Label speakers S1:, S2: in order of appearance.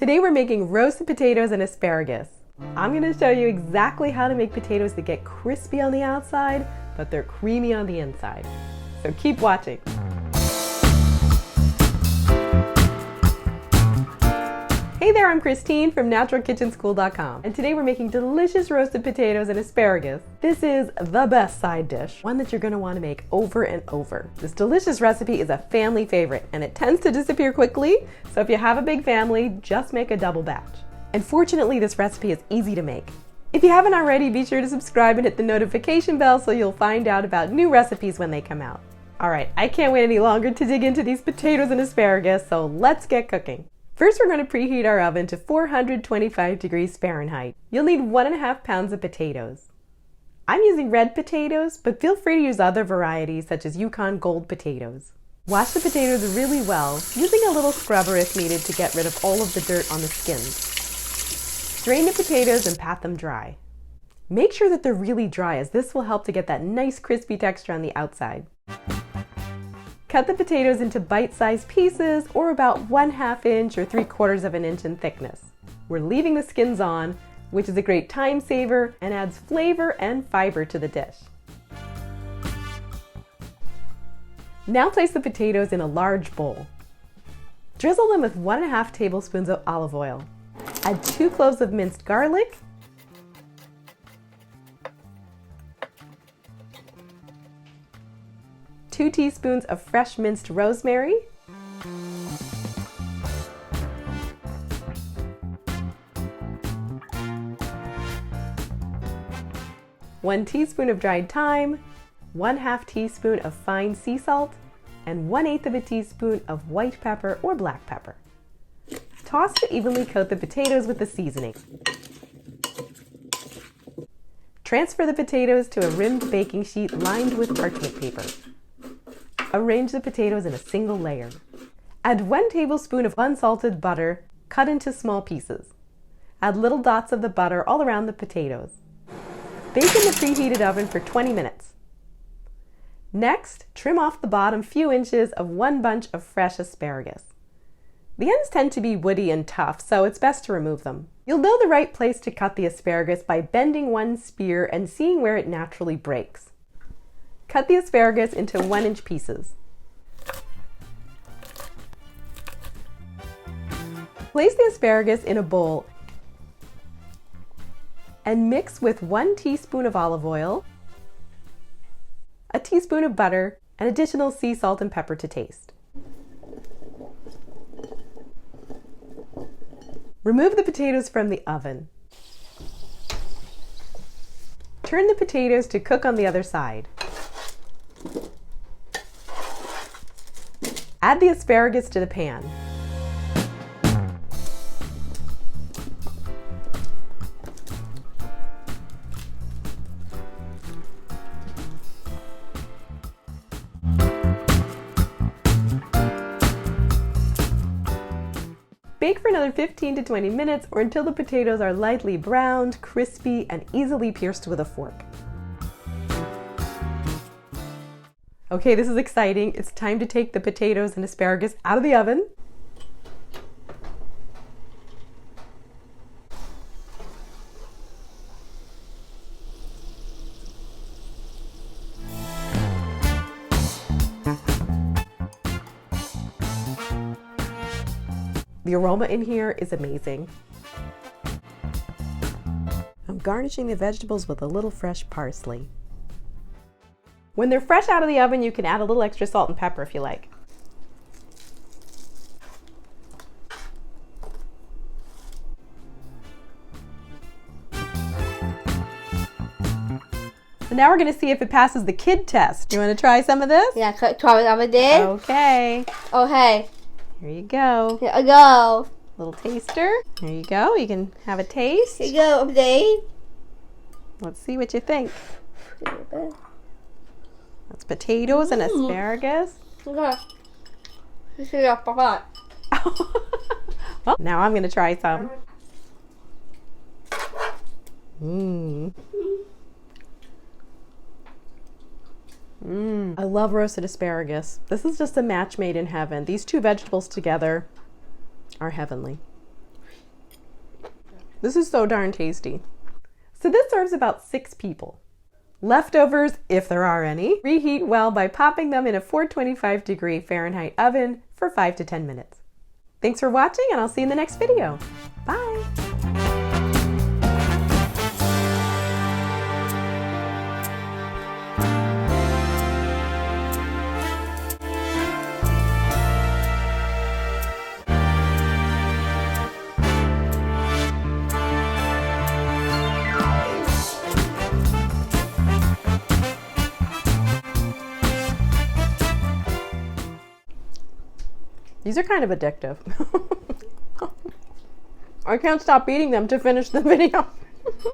S1: Today we're making roasted potatoes and asparagus. I'm going to show you exactly how to make potatoes that get crispy on the outside, but they're creamy on the inside. So keep watching. Hey there, I'm Christine from naturalkitchenschool.com, and today we're making delicious roasted potatoes and asparagus. This is the best side dish, one that you're going to want to make over and over. This delicious recipe is a family favorite, and it tends to disappear quickly, so if you have a big family, just make a double batch. And fortunately, this recipe is easy to make. If you haven't already, be sure to subscribe and hit the notification bell so you'll find out about new recipes when they come out. Alright, I can't wait any longer to dig into these potatoes and asparagus, so let's get cooking. First, we're going to preheat our oven to 425 degrees Fahrenheit. You'll need 1.5 pounds of potatoes. I'm using red potatoes, but feel free to use other varieties such as Yukon Gold potatoes. Wash the potatoes really well, using a little scrubber if needed to get rid of all of the dirt on the skins. Drain the potatoes and pat them dry. Make sure that they're really dry, as this will help to get that nice crispy texture on the outside. Cut the potatoes into bite-sized pieces, or about 1/2 inch or 3/4 of an inch in thickness. We're leaving the skins on, which is a great time saver and adds flavor and fiber to the dish. Now place the potatoes in a large bowl. Drizzle them with 1.5 tablespoons of olive oil. Add 2 cloves of minced garlic, 2 teaspoons of fresh minced rosemary, 1 teaspoon of dried thyme, 1/2 teaspoon of fine sea salt, and 1/8 of a teaspoon of white pepper or black pepper. Toss to evenly coat the potatoes with the seasoning. Transfer the potatoes to a rimmed baking sheet lined with parchment paper. Arrange the potatoes in a single layer. Add 1 tablespoon of unsalted butter cut into small pieces. Add little dots of the butter all around the potatoes. Bake in the preheated oven for 20 minutes. Next, trim off the bottom few inches of 1 bunch of fresh asparagus. The ends tend to be woody and tough, so it's best to remove them. You'll know the right place to cut the asparagus by bending one spear and seeing where it naturally breaks. Cut the asparagus into 1-inch pieces. Place the asparagus in a bowl and mix with 1 teaspoon of olive oil, a teaspoon of butter, and additional sea salt and pepper to taste. Remove the potatoes from the oven. Turn the potatoes to cook on the other side. Add the asparagus to the pan. Bake for another 15 to 20 minutes or until the potatoes are lightly browned, crispy, and easily pierced with a fork. Okay, this is exciting. It's time to take the potatoes and asparagus out of the oven. The aroma in here is amazing. I'm garnishing the vegetables with a little fresh parsley. When they're fresh out of the oven, you can add a little extra salt and pepper if you like. So now we're going to see if it passes the kid test. You want to try some of this?
S2: Yeah, try some of this.
S1: Okay.
S2: Oh, hey.
S1: Here you go.
S2: Here I go.
S1: Little taster. There you go. You can have a taste.
S2: Here you go, update.
S1: Let's see what you think. That's potatoes and asparagus.
S2: Okay. This is a pot.
S1: Well, now I'm going to try some. Mmm. I love roasted asparagus. This is just a match made in heaven. These two vegetables together are heavenly. This is so darn tasty. So this serves about 6 people. Leftovers, if there are any, reheat well by popping them in a 425-degree Fahrenheit oven for 5 to 10 minutes. Thanks for watching, and I'll see you in the next video. Bye! These are kind of addictive. I can't stop eating them to finish the video.